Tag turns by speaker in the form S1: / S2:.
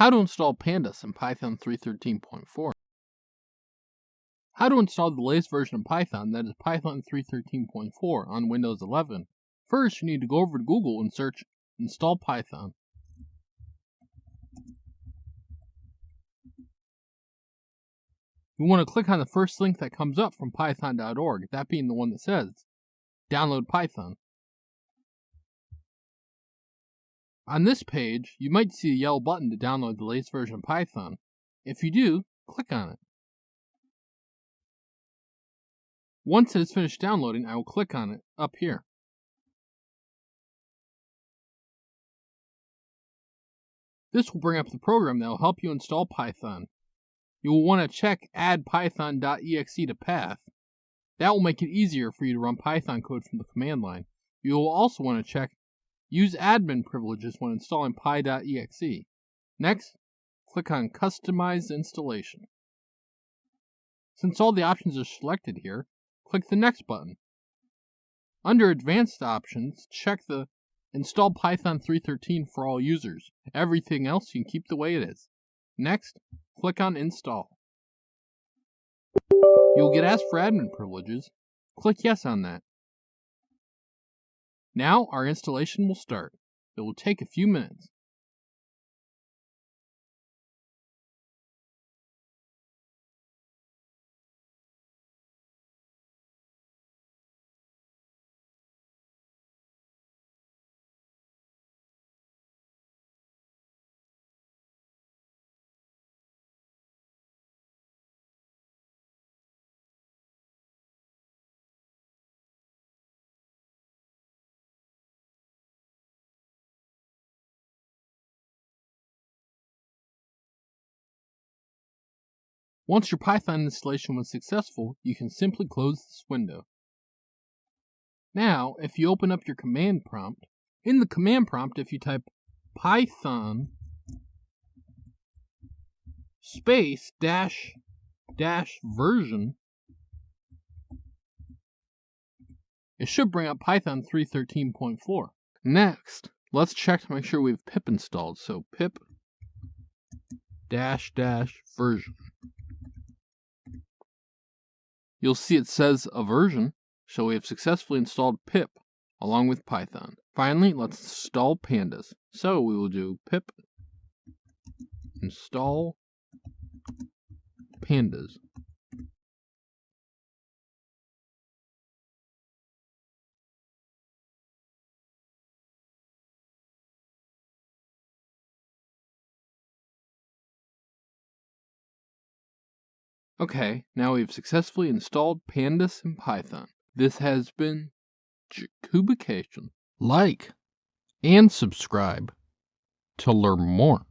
S1: How to install pandas in Python 3.13.4. How to install the latest version of Python, that is Python 3.13.4, on Windows 11. First, you need to go over to Google and search Install Python. You want to click on the first link that comes up from python.org, that being the one that says Download Python. On this page, you might see a yellow button to download the latest version of Python. If you do, click on it. Once it is finished downloading, I will click on it up here. This will bring up the program that will help you install Python. You will want to check Add Python.exe to Path. That will make it easier for you to run Python code from the command line. You will also want to check Use admin privileges when installing py.exe. Next, click on Customize Installation. Since all the options are selected here, click the Next button. Under Advanced Options, check the Install Python 3.13 for all users. Everything else you can keep the way it is. Next, click on Install. You will get asked for admin privileges. Click Yes on that. Now our installation will start. It will take a few minutes. Once your Python installation was successful, you can simply close this window. Now, if you open up your command prompt, in the command prompt, if you type Python space dash version, it should bring up Python 3.13.4. Next, let's check to make sure we have pip installed. So pip version. You'll see it says a version, so we have successfully installed pip along with Python. Finally, let's install pandas. So we will do pip install pandas. Okay, now we've successfully installed pandas in Python. This has been Jacubication. Like and subscribe to learn more.